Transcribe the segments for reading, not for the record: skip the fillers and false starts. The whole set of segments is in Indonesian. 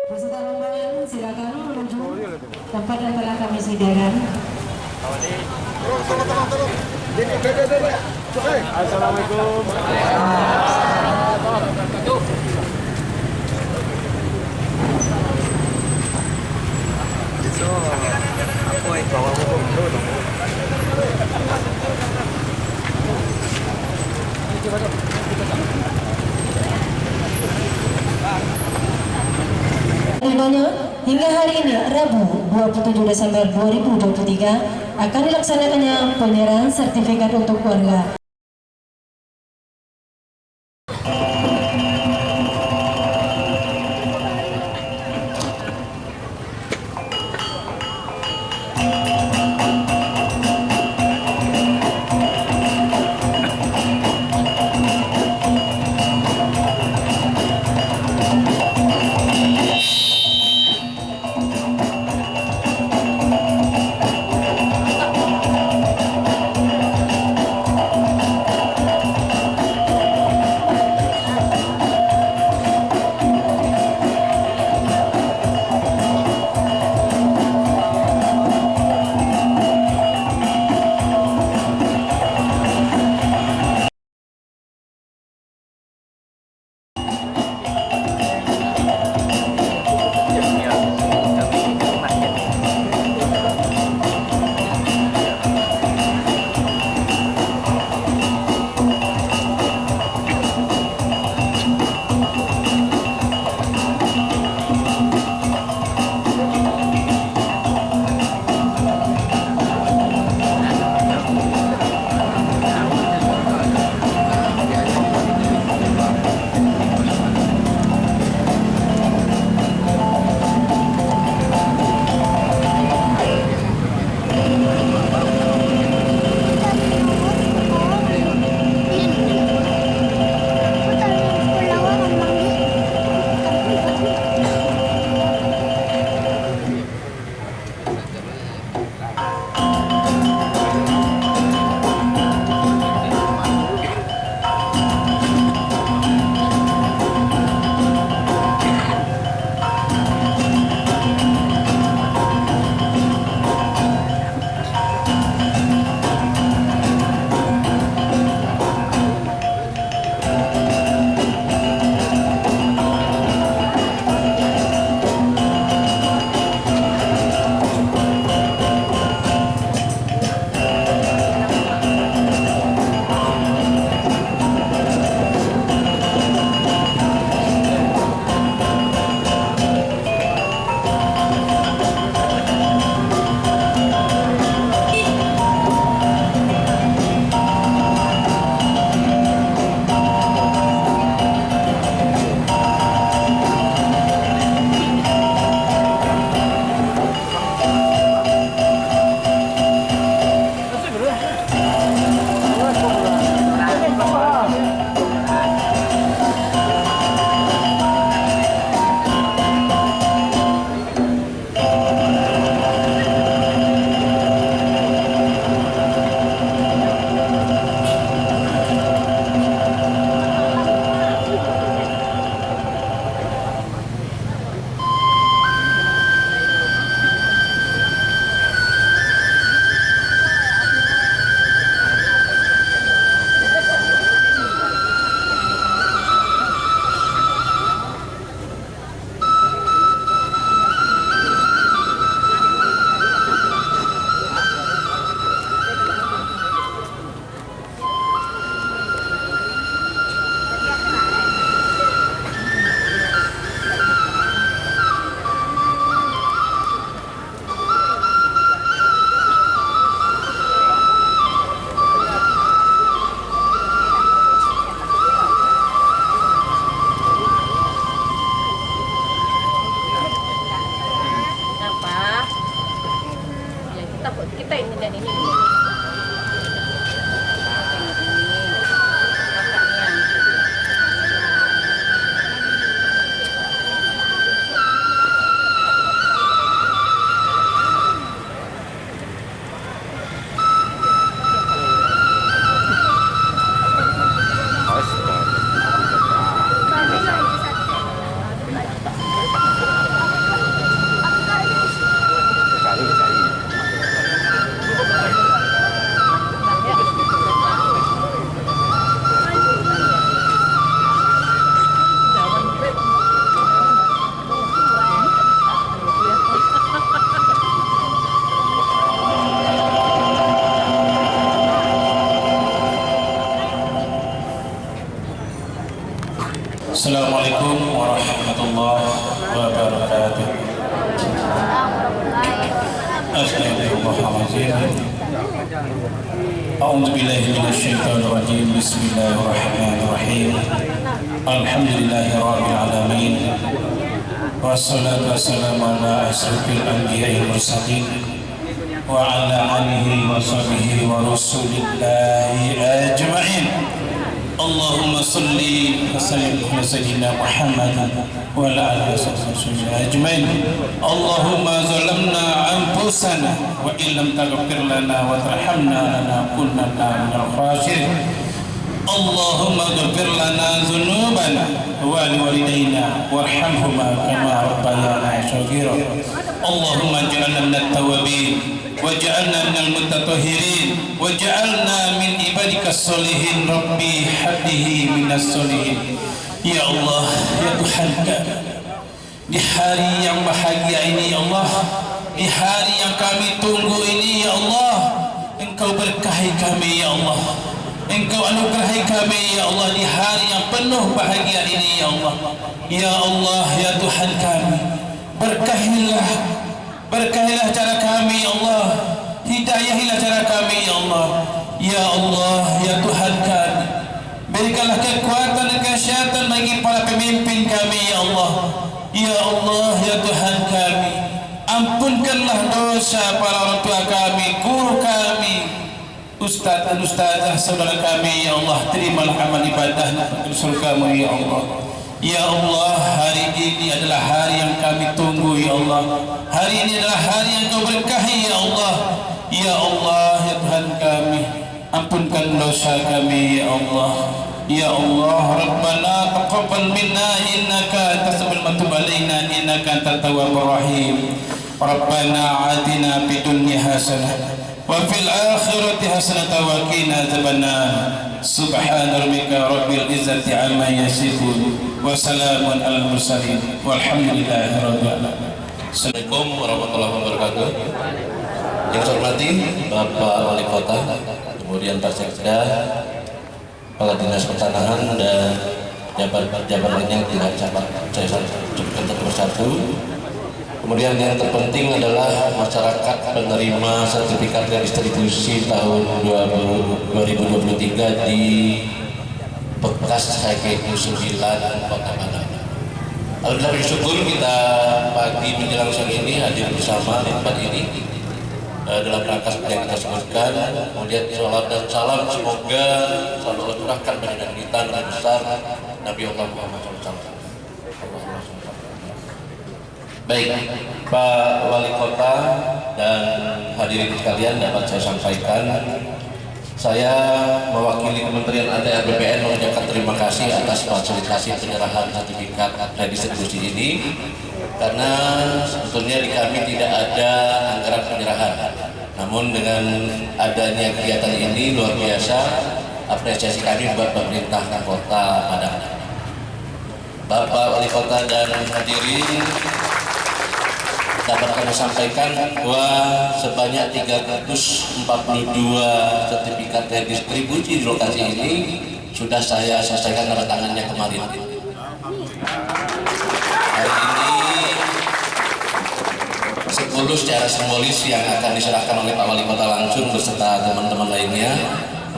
Peserta rombongan silakan menuju tempat yang telah kami sediakan. Assalamualaikum. Tentunya hingga hari ini Rabu 27 Desember 2023 akan dilaksanakannya penyerahan sertifikat untuk warga. wabarakatuh. Astagfirullahaladzim. A'udzubillahi minasyaitonirrajim. Bismillahirrahmanirrahim. Alhamdulillahirabbil alamin. Wassalatu wassalamu ala asyrafil anbiya'i wal mursalin wa ala alihi wa sahbihi wa rasulillahi ajma'in. Allahumma salli wa sallim ala sayyidina Muhammad wa ala alihi wa sahbihi ajma'in. Allahumma zalamna anfusana wa illam taghfir lana wa tarhamna lanakunanna minal khasirin. Allahumma ghfir lana dhunubana wa liwalidayna warhamhuma kama rabbayana shaghira. Allahumma ij'alna minat tawwabin waj'alna minal mutatahhirin waj'alna min ibadikas sholihin. Rabbi habbihi minas sholihin. Ya Allah, ya Tuhan kami, di hari yang bahagia ini ya Allah, di hari yang kami tunggu ini ya Allah, Engkau berkahi kami ya Allah, Engkau anugerahi kami ya Allah di hari yang penuh bahagia ini ya Allah. Ya Allah, ya Tuhan kami, berkahilah cara kami ya Allah, hidayahilah cara kami ya Allah. Ya Allah, ya Tuhan kami, berikanlah kekuatan dan kesehatan bagi para pemimpin kami ya Allah. Ya Allah, ya Tuhan kami, ampunkanlah dosa para orang tua kami, guru kami, ustaz dan ustazah saudara kami ya Allah. Terimalah amal ibadah untuk surga-Mu ya Allah. Ya Allah, hari ini adalah hari yang kami tunggu ya Allah. Hari ini adalah hari yang Kau berkahi ya Allah. Ya Allah, ya Tuhan kami, ampunkan dosa kami ya Allah. Ya Allah, Rabbana taqabbal minna innaka antas samiul tub alaina innaka antat tawwabur rahim. Rabbana atina fid dunya hasanah wa fil akhirati hasanatan wa qina adzabannar. Subhana rabbika rabbil izzati amma yasifun wa salamun alal mursalin walhamdulillahi rabbil alamin. Assalamualaikum warahmatullahi wabarakatuh. Yang saya hormati Bapak Wali Kota, kemudian Pak Sekda, Kepala Dinas Pertanahan dan jabat-jabat lainnya yang tidak saya sebutkan satu persatu. Kemudian yang terpenting adalah masyarakat penerima sertifikat redistribusi tahun 2023 di Bekas HKU 9 Kota Padang. Alhamdulillah bersyukur kita pagi menjelang sore ini hadir bersama di tempat ini dalam rangka seperti yang kita sebutkan. Kemudian sholawat dan salam semoga selalu Allah curahkan pada kita Nabi besar Nabi Allah Muhammad SAW. Baik, Pak Wali Kota dan hadirin sekalian, dapat saya sampaikan, saya mewakili Kementerian ATR BPN mengucapkan terima kasih atas fasilitasi penyerahan sertifikat redistribusi ini, karena sebetulnya di kami tidak ada anggaran penyerahan. Namun dengan adanya kegiatan ini luar biasa, apresiasi kami buat pemerintah Kota Padang. Bapak Wali Kota dan hadirin, dapat kami sampaikan bahwa sebanyak 342 sertifikat redistribusi di lokasi ini sudah saya selesaikan tanda tangannya kemarin. Hari ini 10 secara simbolis yang akan diserahkan oleh Pak Wali Kota langsung beserta teman-teman lainnya.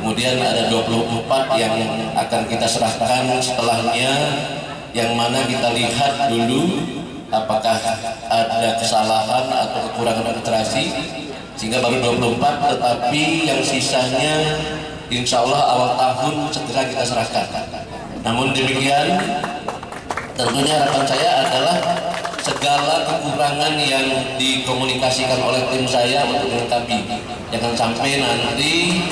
Kemudian ada 24 yang akan kita serahkan setelahnya, yang mana kita lihat dulu apakah ada kesalahan atau kekurangan administrasi, sehingga baru 24, tetapi yang sisanya insya Allah awal tahun segera kita serahkan. Namun demikian, tentunya harapan saya adalah segala kekurangan yang dikomunikasikan oleh tim saya untuk dilengkapi. Jangan sampai nanti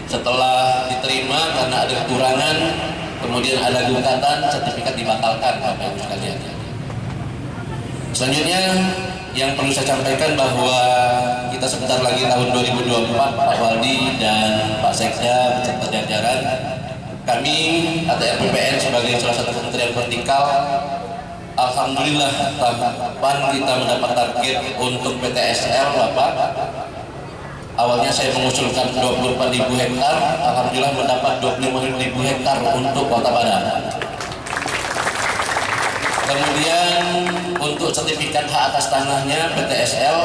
setelah diterima karena ada kekurangan, kemudian ada gugatan, sertifikat dibatalkan, Bapak Ibu sekalian. Selanjutnya yang perlu saya sampaikan bahwa kita sebentar lagi tahun 2024, Pak Waldi dan Pak Sekda beserta jajaran kami ATR BPN sebagai salah satu kementerian vertikal, alhamdulillah tahun kita mendapat target untuk PTSL, Bapak. Awalnya saya mengusulkan 24.000 hektar, alhamdulillah mendapat 25.000 hektar untuk Kota Padang. Kemudian sertifikat hak atas tanahnya PTSL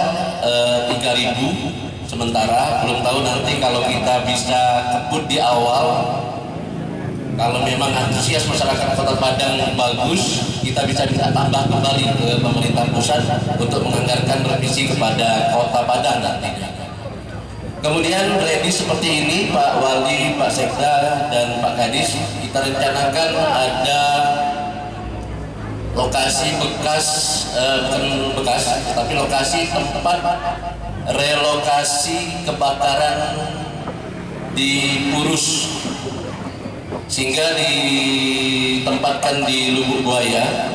3.000 sementara, belum tahu nanti kalau kita bisa kebut di awal, kalau memang antusias masyarakat Kota Padang bagus, kita bisa tambah kembali ke pemerintah pusat untuk menganggarkan revisi kepada Kota Padang nantinya. Kemudian ready seperti ini Pak Wali, Pak Sekda, dan Pak Kadis, kita rencanakan ada lokasi bekas, bukan bekas, tapi lokasi tempat relokasi kebakaran di Purus, sehingga ditempatkan di Lubuk Buaya.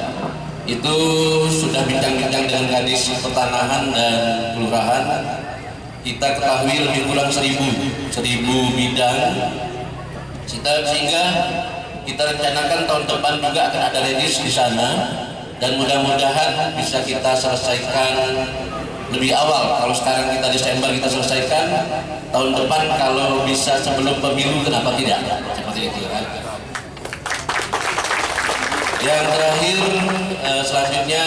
Itu sudah bincang-bincang dengan Kadis Pertanahan dan Kelurahan. Kita ketahui lebih kurang 1.000 bidang, sehingga kita rencanakan tahun depan juga akan ada redis di sana, dan mudah-mudahan bisa kita selesaikan lebih awal. Kalau sekarang kita Desember kita selesaikan, tahun depan kalau bisa sebelum pemilu, kenapa tidak? Seperti itu kan. Yang terakhir, selanjutnya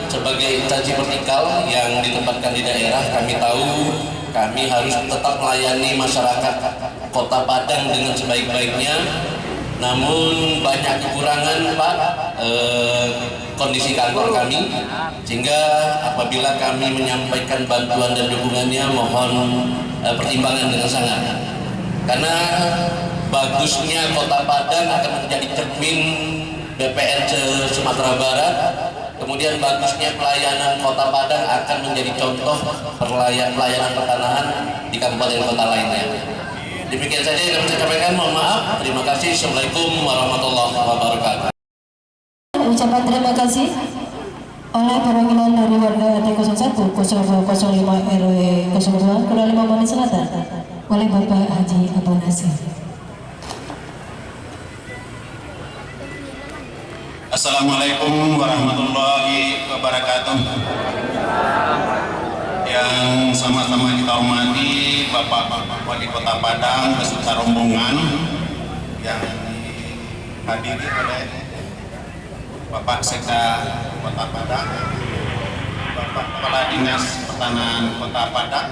sebagai instansi vertikal yang ditempatkan di daerah, kami tahu kami harus tetap melayani masyarakat Kota Padang dengan sebaik-baiknya. Namun banyak kekurangan Pak, kondisi kantor kami, sehingga apabila kami menyampaikan bantuan dan dukungannya, mohon pertimbangan dengan sangat. Karena bagusnya Kota Padang akan menjadi cermin BPN Sumatera Barat, kemudian bagusnya pelayanan Kota Padang akan menjadi contoh pelayanan pertanahan di kabupaten kota lainnya. Demikian saja yang dapat saya sampaikan, mohon maaf. Terima kasih. Assalamualaikum warahmatullahi wabarakatuh. Ucapan terima kasih oleh perwakilan dari warga RT 01 0205 RW 02 Kuala Lumpur Selatan oleh Bapak Haji Abu Nasir. Assalamualaikum warahmatullahi wabarakatuh. Yang sama-sama kita hormati Bapak Wali Kota Padang beserta rombongan yang dihadiri oleh Bapak Sekda Kota Padang, Bapak Kepala Dinas Pertanahan Kota Padang,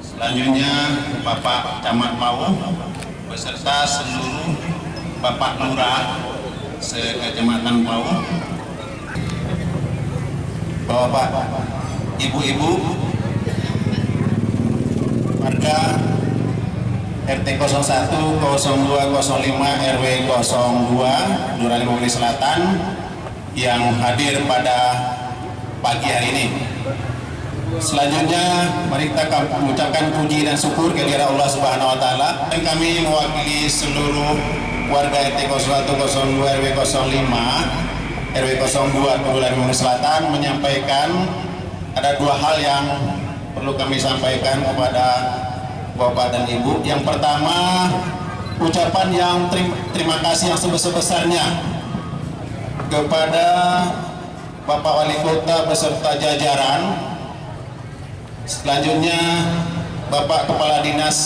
selanjutnya Bapak Camat Pau beserta seluruh Bapak Lurah se-Kecamatan Pau, Bapak, Ibu-ibu, warga RT 01, 02, 05, RW 02, Kelurahan Lubuk Selatan yang hadir pada pagi hari ini. Selanjutnya, mari kita mengucapkan puji dan syukur kepada Allah Subhanahu wa Ta'ala. Dan kami mewakili seluruh warga RT 01, 02, RW 05, RW 02 Kelurahan Lubuk Selatan menyampaikan ada dua hal yang perlu kami sampaikan kepada Bapak dan Ibu. Yang pertama, ucapan yang terima kasih yang sebesar-besarnya kepada Bapak Wali Kota beserta jajaran. Selanjutnya, Bapak Kepala Dinas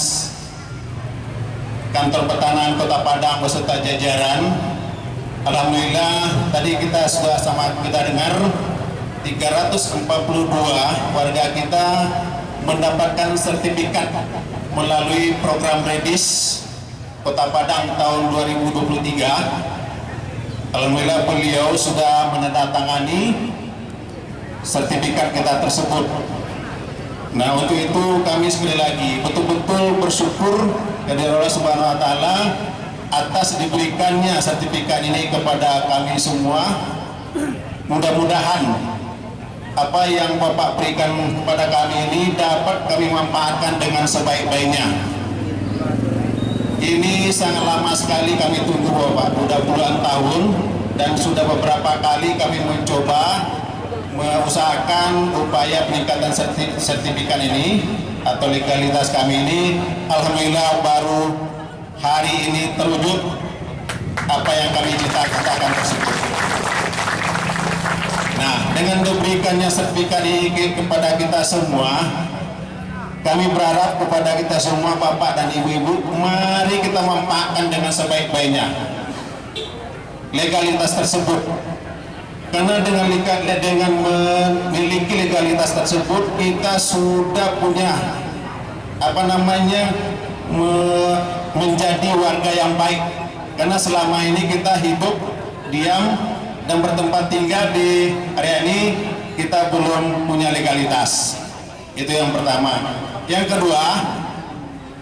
Kantor Pertanahan Kota Padang beserta jajaran. Alhamdulillah, tadi kita sudah sama kita dengar 342 warga kita mendapatkan sertifikat melalui program Redis Kota Padang tahun 2023. Alhamdulillah beliau sudah menandatangani sertifikat kita tersebut. Nah, untuk itu kami sekali lagi betul-betul bersyukur kepada Allah Subhanahu wa Ta'ala atas diberikannya sertifikat ini kepada kami semua. Mudah-mudahan apa yang Bapak berikan kepada kami ini dapat kami manfaatkan dengan sebaik-baiknya. Ini sangat lama sekali kami tunggu Bapak, sudah puluhan tahun, dan sudah beberapa kali kami mencoba mengusahakan upaya peningkatan sertifikat ini atau legalitas kami ini. Alhamdulillah baru hari ini terwujud apa yang kami cita-citakan tersebut. Nah, dengan diberikannya sertifikat ini kepada kita semua, kami berharap kepada kita semua Bapak dan Ibu-ibu, mari kita manfaatkan dengan sebaik-baiknya legalitas tersebut. Karena dengan memiliki legalitas tersebut kita sudah punya menjadi warga yang baik. Karena selama ini kita hidup diam dan bertempat tinggal di area ini, kita belum punya legalitas. Itu yang pertama. Yang kedua,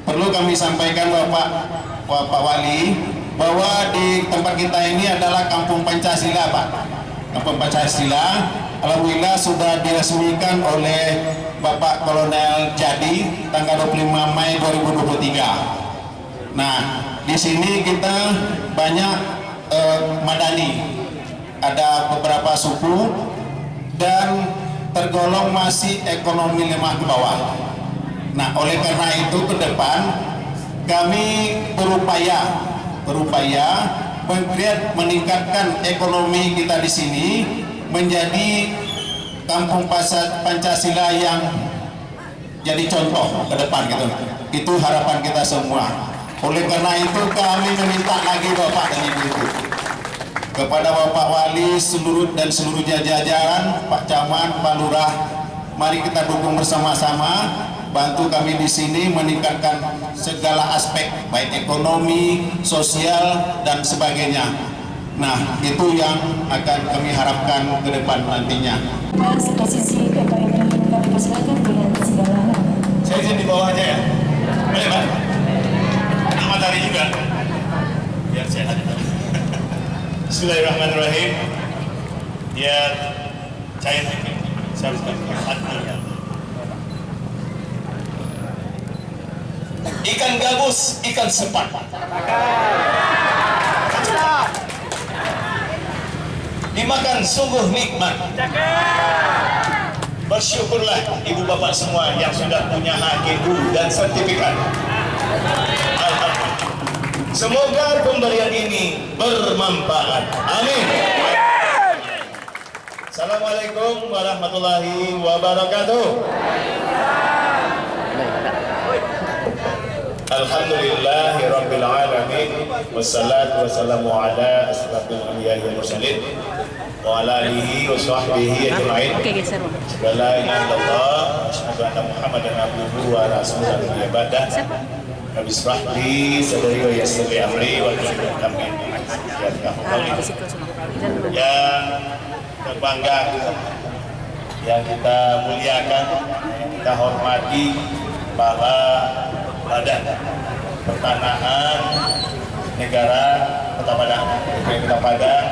perlu kami sampaikan Bapak Wali, bahwa di tempat kita ini adalah Kampung Pancasila, Pak. Kampung Pancasila, alhamdulillah sudah diresmikan oleh Bapak Kolonel Jadi tanggal 25 Mei 2023. Nah, di sini kita banyak madani, ada beberapa suku dan tergolong masih ekonomi lemah ke bawah. Nah, oleh karena itu ke depan kami berupaya meningkatkan ekonomi kita di sini menjadi Kampung Pancasila yang jadi contoh ke depan gitu. Itu harapan kita semua. Oleh karena itu kami meminta lagi Bapak dan Ibu kepada Bapak Wali seluruh jajaran, Pak Camat, Pak Lurah, mari kita dukung bersama-sama, bantu kami di sini meningkatkan segala aspek baik ekonomi, sosial dan sebagainya. Nah, itu yang akan kami harapkan ke depan nantinya. Posisi Bapak Ibrahim kami persilakan dengan segala hal. Saya izin di bawah aja ya. Boleh, Pak? Kena matahari juga. Biar sehat. Bismillahirrahmanirrahim. Biar cair dikit. Saya harus hatinya. Ikan gabus, ikan sepat. Dimakan sungguh nikmat. Bersyukurlah ibu bapak semua yang sudah punya HGU dan sertifikat. Alhamdulillah. Semoga pemberian ini bermanfaat. Amin. Assalamualaikum warahmatullahi wabarakatuh. Alhamdulillahirabbil alamin wassalatu wassalamu ala asyrafil anbiya'i wal mursalin wa ala alihi wa sahbihi ajma'in. La ilaha illallah asyhadu anna Muhammadan abduhu wa rasuluhu wa ibadah. Rabbi israh li sadri wa yassir li amri wa hlul 'uqdatam min lisani yafqahu. Yang berbangga, yang kita muliakan, yang kita hormati para Badan Pertanahan Negara Kota Padang, Kota Padang,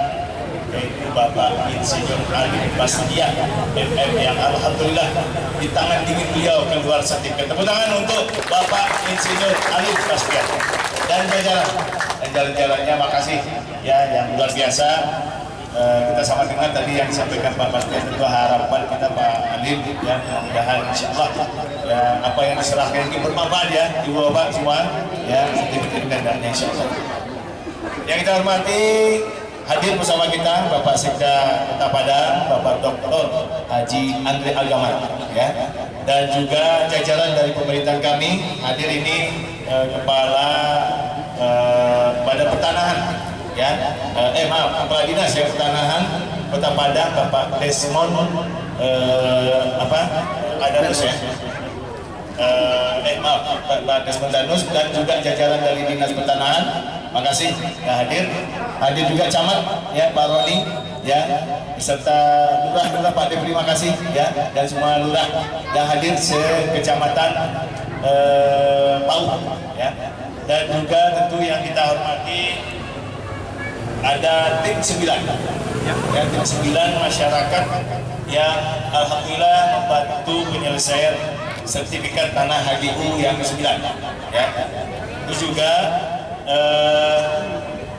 yaitu Bapak Insinyur Ali Basdia MM, yang alhamdulillah di tangan dingin beliau keluar sertifikat. Tepuk tangan untuk Bapak Insinyur Ali Basdia dan jajarannya. Makasih ya, yang luar biasa. Kita sama dengar tadi yang disampaikan Pak Basdia, itu harapan kita Pak Alim ya, mudah-mudahan insyaallah ya, apa yang diserahkan ini bermanfaat ya ibu bapak semua ya, sertifikat dananya insyaallah. Yang kita hormati, hadir bersama kita Bapak Sekda Kota Padang, Bapak Dr. Haji Andre Agama ya, dan juga jajaran dari pemerintahan kami. Hadir ini Kepala Badan Pertanahan ya, Kepala Dinas ya Pertanahan Kota Padang, Bapak Desmond Adanus ya, Pak Desmond Danus, dan juga jajaran dari Dinas Pertanahan. Makasih ya hadir juga Camat ya Pak Roni ya, beserta lurah Pak Depri, makasih ya, dan semua lurah yang hadir sekecamatan Pau ya, dan juga tentu yang kita hormati ada tim 9 ya, tim 9 masyarakat yang alhamdulillah membantu penyelesaian sertifikat tanah HGU yang ke-9 ya. Terus juga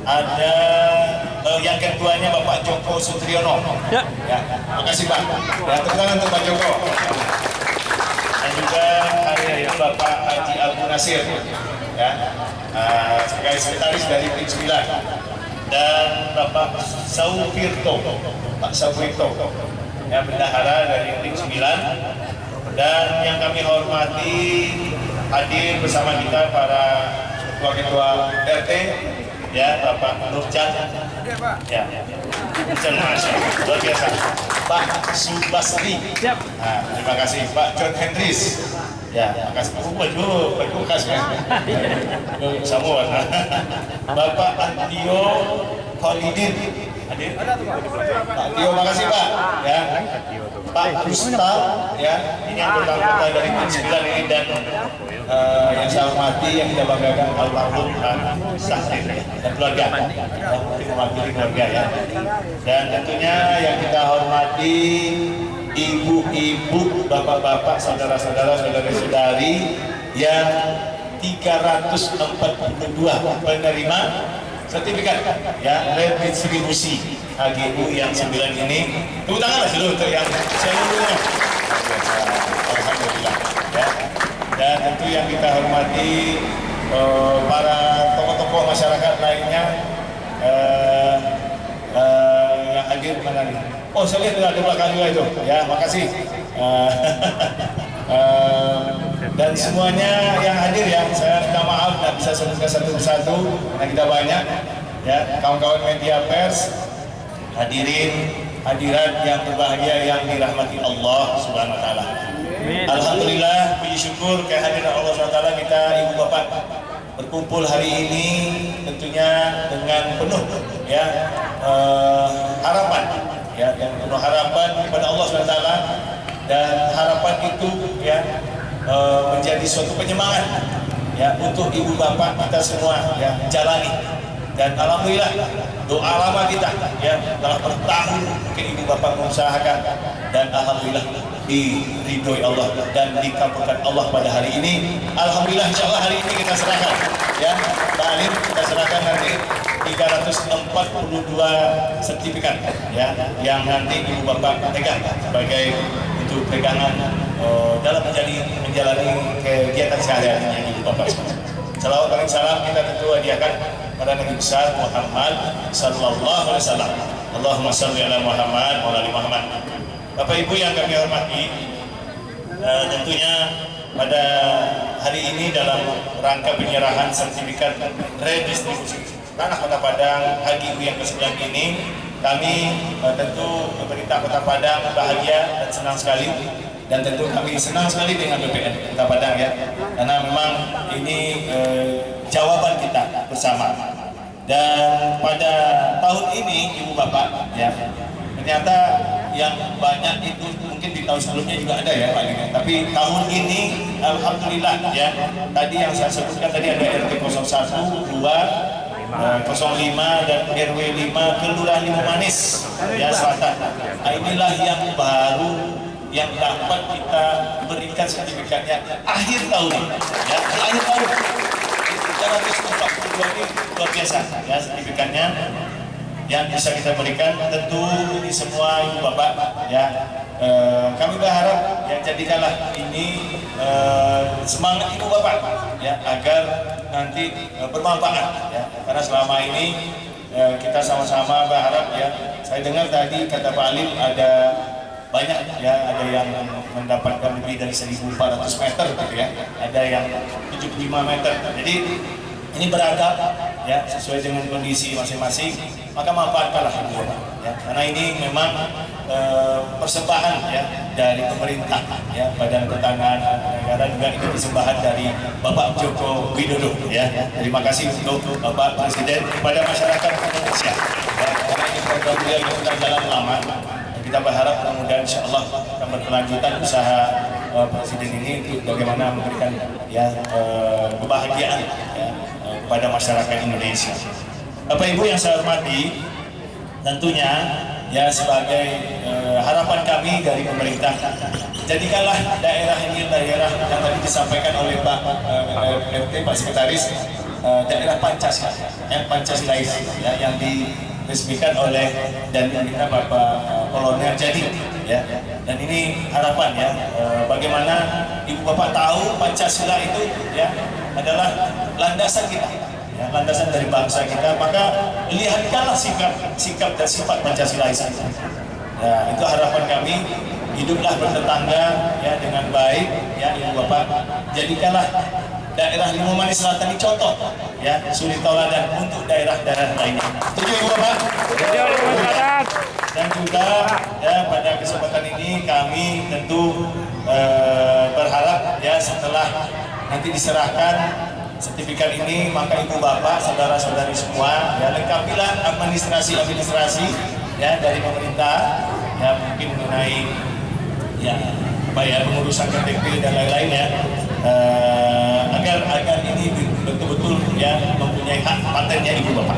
ada yang ketuanya Bapak Joko Sutriyono ya. Makasih Pak ya, tepuk tangan untuk Pak Joko. Dan juga ada Bapak Haji Abu Nasir ya, sebagai sekretaris dari tim 9, dan Bapak Saufirto, Pak Saufirto yang bendahara dari tim 9, dan yang kami hormati hadir bersama kita para ketua-ketua RT ya, Bapak Nurjan ya, Masya Allah, luar biasa. Pak Subasri. Siap. Nah, terima kasih Pak John Hendris. Ya, makasih. Baju khasnya. Semua. Bapak Antio Khalidin. Hadir. Pak Tio, makasih Pak. Ya. Pak Gustal, ya, ini yang bersangkutan dari tim 9 ini dan yang saya hormati yang kita banggakan almarhum Sahrin dan keluarga, mewakili keluarga ya. Dan tentunya yang kita hormati ibu-ibu, bapak-bapak, saudara-saudara, saudari-saudari yang 342 penerima sertifikat ya redistribusi HGU yang 9 ini. Tepuk tanganlah dulu untuk yang seluruhnya. Alhamdulillah ya. Dan tentu yang kita hormati para tokoh-tokoh masyarakat lainnya yang hadir mana nih? Oh, saya lihat ada belakang juga itu. Ya, makasih. Dan semuanya yang hadir ya, saya minta maaf tidak bisa sebutkan satu persatu karena kita banyak ya, kawan-kawan media pers, hadirin hadirat yang berbahagia yang dirahmati Allah Subhanahu wa taala. Alhamdulillah, puji syukur kehadiran Allah Subhanahu wa taala, kita ibu bapak berkumpul hari ini tentunya dengan penuh ya harapan ya, dan penuh harapan kepada Allah Subhanahu wa taala, dan harapan itu ya menjadi suatu penyemangat ya untuk ibu bapak kita semua ya jalani. Dan alhamdulillah doa lama kita ya telah bertahun mungkin ibu bapak mengusahakan, dan alhamdulillah diridhoi Allah dan dikabulkan Allah pada hari ini. Alhamdulillah, insyaallah hari ini kita serahkan ya Pak Alim, kita serahkan nanti 342 sertifikat ya yang nanti ibu bapak pegang sebagai untuk pegangan dalam menjalani kegiatan sehari-harinya ibu bapak semua. Salawat dan salam kita tentu hadiahkan pada Nabi besar Muhammad sallallahu alaihi wasallam. Allahumma shalli ala Muhammad wa ala Muhammad. Bapak Ibu yang kami hormati, tentunya pada hari ini dalam rangka penyerahan sertifikat redistribusi tanah Kota Padang HGU yang ke-9 ini, kami tentu pemerintah Kota Padang bahagia dan senang sekali, dan tentu kami senang sekali dengan BPN Kota Padang ya, karena memang ini jawaban kita bersama. Dan pada tahun ini ibu bapak ya, ternyata yang banyak itu mungkin di tahun sebelumnya juga ada ya Pak Lina, tapi tahun ini alhamdulillah ya, tadi yang saya sebutkan tadi ada RT 01, 2, 05 dan RW 5 Kelurahan Limau Manis ya Selatan. Nah, inilah yang baru yang dapat kita berikan sertifikatnya akhir tahun ya, akhir tahun 342 ini luar biasa ya sertifikatnya yang bisa kita berikan. Tentu ini semua ibu bapak ya, kami berharap ya jadikanlah ini semangat ibu bapak ya agar nanti bermanfaat ya, karena selama ini kita sama-sama berharap ya. Saya dengar tadi kata Pak Alim ada banyak ya, ada yang mendapatkan lebih dari 1.400 meter gitu ya, ada yang 75 meter. Jadi ini beragam ya, sesuai dengan kondisi masing-masing, maka manfaatkanlah ibu bapak ya, karena ini memang persembahan ya dari pemerintah ya, Badan Ketahanan Negara, juga itu persembahan dari Bapak Joko Widodo ya. Terima kasih untuk Bapak Presiden kepada masyarakat Indonesia ya, karena ini program beliau yang sudah jalan lama. Kita berharap mudah-mudahan insya Allah akan berkelanjutan usaha Presiden ini untuk bagaimana memberikan ya kebahagiaan ya, kepada masyarakat Indonesia. Bapak Ibu yang saya hormati, tentunya ya sebagai harapan kami dari pemerintah, jadikanlah daerah ini daerah yang tadi disampaikan oleh Pak RT, Pak Sekretaris, daerah Pancasila, Pancasilais ya, yang diresmikan oleh dan kita Bapak Kolonel Jadi ya. Dan ini harapan ya, bagaimana ibu bapak tahu Pancasila itu ya adalah landasan kita ya, landasan dari bangsa kita, maka lihatkanlah sikap dan sifat Pancasilais itu ya. Itu harapan kami, hiduplah bertetangga ya dengan baik ya ibu bapak, jadikanlah daerah Limau Manis Selatan ini contoh ya, suri tauladan untuk daerah-daerah lainnya. Setuju Ibu Bapak? Dan juga ya pada kesempatan ini kami tentu berharap ya setelah nanti diserahkan sertifikat ini, maka ibu bapak, saudara-saudari semua ya lengkapilah administrasi ya dari pemerintah ya, mungkin mengenai ya bayar pengurusan KTP dan lain-lain ya, agar ini betul-betul ya mempunyai hak patennya ibu bapak.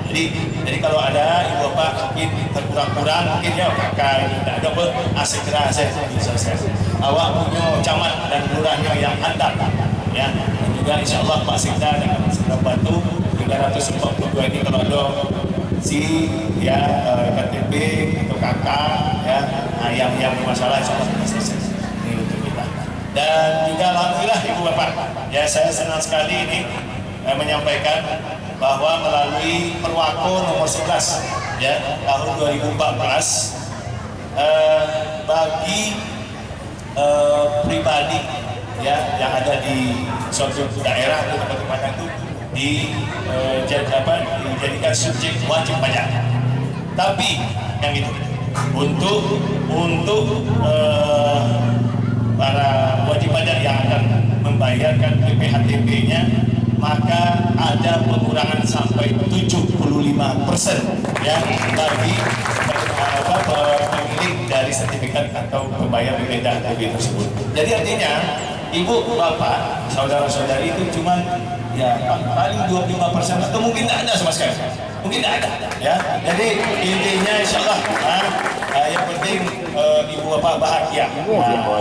Jadi kalau ada ibu bapak mungkin terkurang-kurang, mungkin ya pakai tidak ada apa, segera saya selesai. Awak punya camat dan lurahnya yang handal ya, dan juga insya Allah Pak Sekda akan segera bantu 342 ini kalau ada si ya KTP atau KK ya, nah, yang bermasalah insya Allah selesai. Ini untuk kita. Dan juga alhamdulillah ibu bapak ya, saya senang sekali ini menyampaikan bahwa melalui Perwako nomor 11 ya tahun 2014 bagi pribadi ya yang ada di suatu daerah atau tempat itu dijadikan subjek wajib pajak. Tapi yang itu untuk para wajib pajak yang akan membayarkan PPHTP-nya, maka ada pengurangan sampai 75% ya bagi pemilik dari sertifikat atau pembayar PPHTP tersebut. Jadi artinya ibu, bapak, saudara-saudari itu cuma ya paling 25% atau mungkin tidak ada sama sekali. Mungkin tidak ada ya. Jadi intinya insya Allah yang penting ibu bapak bahagia.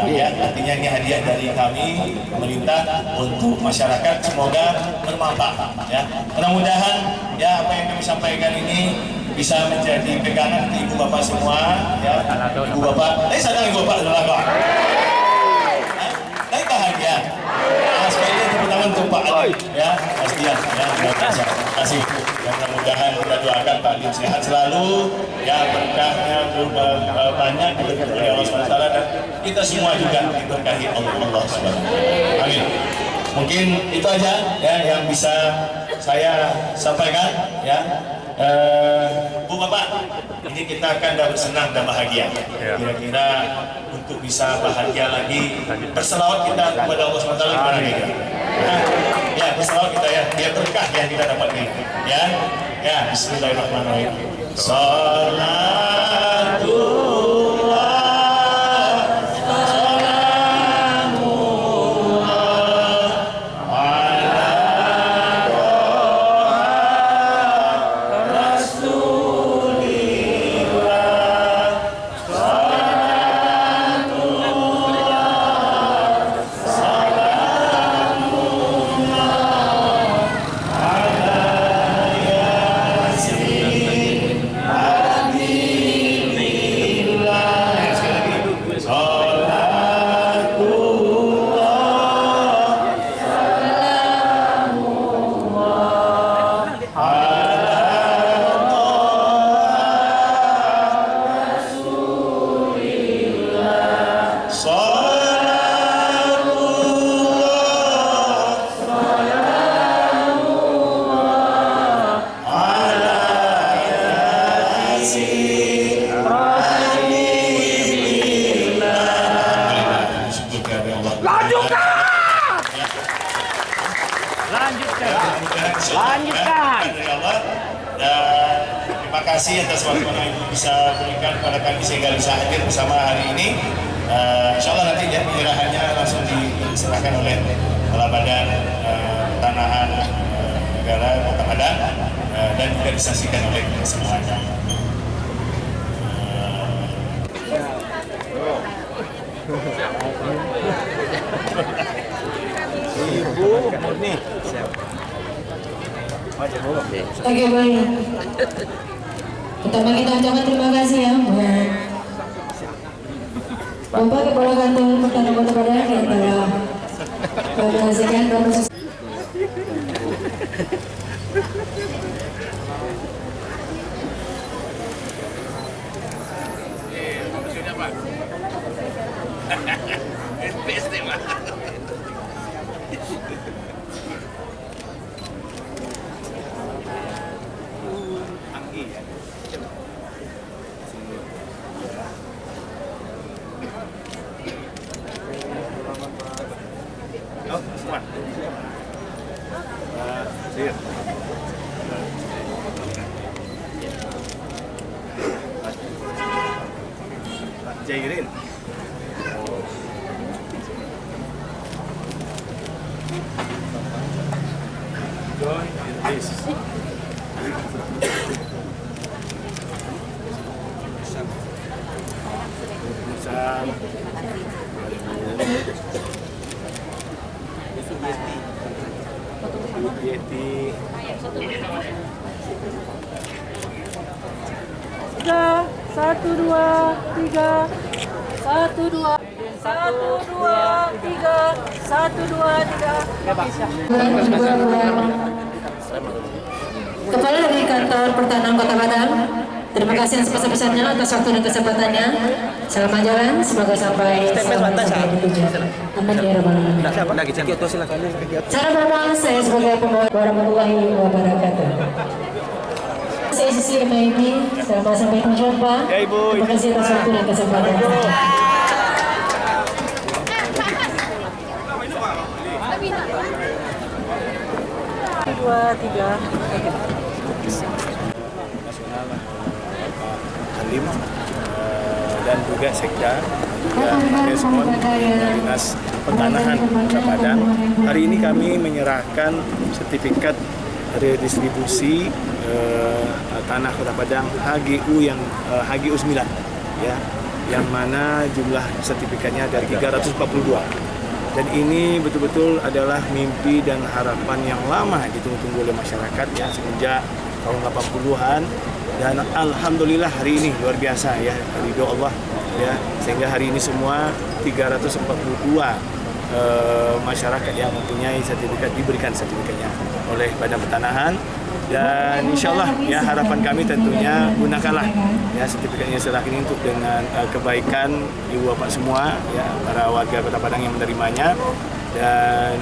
Ya, artinya ini hadiah dari kami pemerintah untuk masyarakat, semoga bermanfaat ya. Mudah-mudahan ya apa yang kami sampaikan ini bisa menjadi pegangan untuk ibu bapak semua ya. Ibu bapak, sadar ibu bapak adalah kok. Saya bahagia. Sekali lagi tepuk tangan untuk Pak Ali ya, Mas Dian ya, terima kasih. Dan mudah-mudahan kita doakan Pak Ali sehat selalu ya, berkahnya banyak diberkahi oleh Allah SWT, dan kita semua juga diberkahi oleh Allah SWT. Amin. Mungkin itu aja ya yang bisa saya sampaikan ya. Bu Bapak, ini kita akan bersenang dan bahagia. Kira-kira untuk bisa bahagia lagi, berselawat kita kepada Allah SWT gimana kira? Ya, berselawat kita ya, biar berkah yang kita dapat ini. Ya, Bismillahirrahmanirrahim. Lanjutkan. Terima kasih atas waktu yang Ibu bisa berikan kepada kami sehingga bisa hadir bersama hari ini. Insya Allah nanti penyerahannya langsung diserahkan oleh Kepala Badan Pertanahan Negara Kota Padang dan juga disaksikan oleh semuanya. Ibu Murni. Oke, baik. Pertama kita ucapkan terima kasih ya buat Bapak Kepala Kantor Pertanahan Kota Padang yang telah menyaksikan proses. Oh, semua. Siap. Cairin. Join in this. Sam. Yeti. Satu, dua, tiga. Satu, dua, tiga. Satu, dua, tiga. Kepala dari Kantor Pertanahan Kota Padang, terima kasih yang sebesar-besarnya atas waktu dan kesempatannya. Selamat jalan, semoga sampai di tujuan. Amin ya rabbal alamin. Cara bermohon saya sebagai pembawa warahmatullahi wabarakatuh. Saya Sisi Remaini, selamat sampai tujuan Pak. Ya Ibu. Terima kasih atas waktu dan kesempatannya. Dua, tiga. Nasional Bapak Halim dan juga Sekda dan respon dari Dinas Pertanahan Kota Padang. Hari ini kami menyerahkan sertifikat redistribusi tanah Kota Padang HGU yang HGU 9 ya, yang mana jumlah sertifikatnya ada 342. Dan ini betul-betul adalah mimpi dan harapan yang lama ditunggu-tunggu oleh masyarakat ya semenjak tahun 80-an, dan alhamdulillah hari ini luar biasa ya, ridho Allah ya, sehingga hari ini semua 342 masyarakat yang mempunyai sertifikat diberikan sertifikatnya oleh Badan Pertanahan. Dan insya Allah ya, harapan kami tentunya gunakanlah ya sertifikatnya setelah ini untuk dengan kebaikan ibu bapak semua ya, para warga Kota Padang yang menerimanya. Dan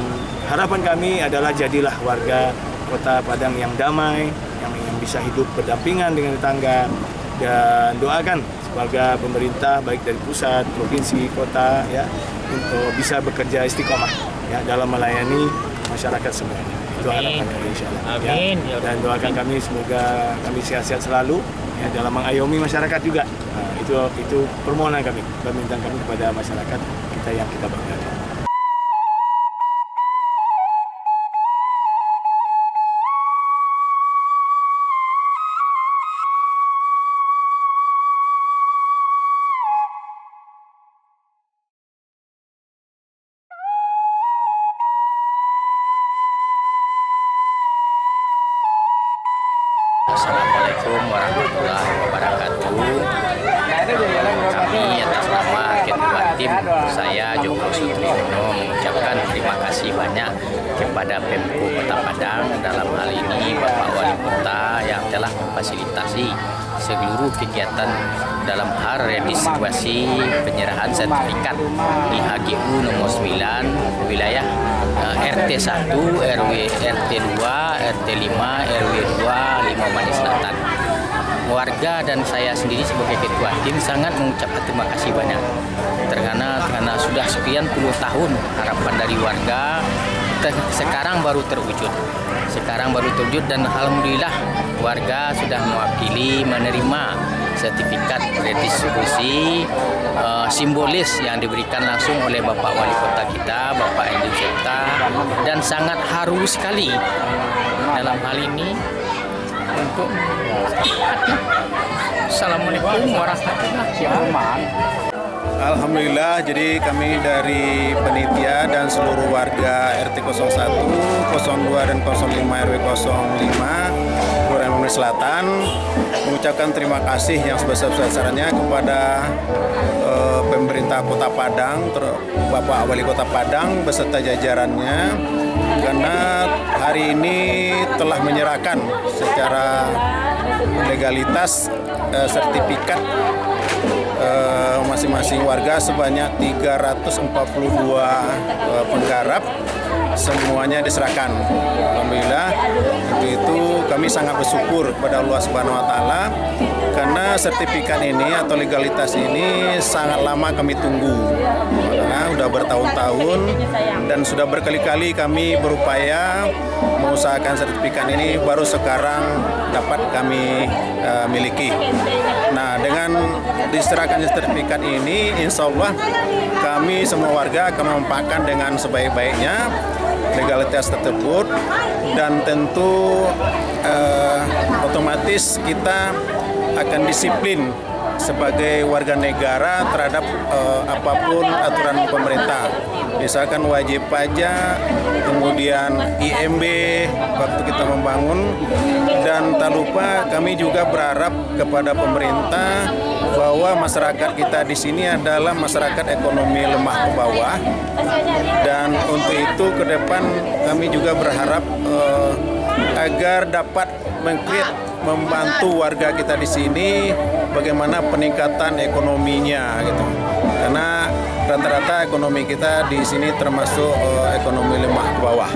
harapan kami adalah jadilah warga Kota Padang yang damai, yang bisa hidup berdampingan dengan tetangga. Dan doakan semoga pemerintah baik dari pusat, provinsi, kota ya, untuk bisa bekerja istiqomah ya dalam melayani masyarakat semuanya. Itu harapan kami insyaallah. Amin. Ya. Dan doakan kami semoga kami sehat-sehat selalu ya, dalam mengayomi masyarakat juga. Nah, itu permohonan kami, permintaan kami kepada masyarakat kita yang kita banggakan. Assalamualaikum warahmatullahi wabarakatuh. Kami atas nama Ketua Tim, saya Joko Sutriono, mengucapkan terima kasih banyak kepada Pemko Kota Padang, dalam hal ini Bapak Wali Kota yang telah memfasilitasi seluruh kegiatan dalam hal redistribusi penyerahan sertifikat di HGU nomor 9 wilayah RT 1, RW RT 2, RT 5, RW 2, 5 Manis Selatan. Warga dan saya sendiri sebagai ketua tim sangat mengucapkan terima kasih banyak karena sudah sekian puluh tahun harapan dari warga sekarang baru terwujud. Dan alhamdulillah warga sudah mewakili menerima sertifikat redistribusi simbolis yang diberikan langsung oleh Bapak Wali Kota kita, Bapak Endi Septa, dan sangat haru sekali dalam hal ini untuk Assalamualaikum warahmatullahi wabarakatuh. Alhamdulillah, jadi kami dari penitia dan seluruh warga RT 01, 02 dan 05 RW 05 Kelurahan Manis Selatan mengucapkan terima kasih yang sebesar-besarnya kepada pemerintah Kota Padang, Bapak Wali Kota Padang beserta jajarannya, karena hari ini telah menyerahkan secara legalitas sertifikat masing-masing warga sebanyak 342 penggarap, semuanya diserahkan. Alhamdulillah, untuk itu kami sangat bersyukur kepada Allah Subhanahu wa taala karena sertifikat ini atau legalitas ini sangat lama kami tunggu. Karena udah bertahun-tahun dan sudah berkali-kali kami berupaya mengusahakan sertifikat ini, baru sekarang dapat kami miliki. Nah, dengan diserahkannya sertifikat ini, insya Allah kami semua warga akan memanfaatkan dengan sebaik-baiknya legalitas tersebut, dan tentu otomatis kita akan disiplin sebagai warga negara terhadap apapun aturan pemerintah. Misalkan wajib pajak, kemudian IMB waktu kita membangun, dan tak lupa kami juga berharap kepada pemerintah bahwa masyarakat kita di sini adalah masyarakat ekonomi lemah ke bawah, dan untuk itu ke depan kami juga berharap agar dapat membantu warga kita di sini bagaimana peningkatan ekonominya gitu. Karena rata-rata ekonomi kita di sini termasuk ekonomi lemah ke bawah.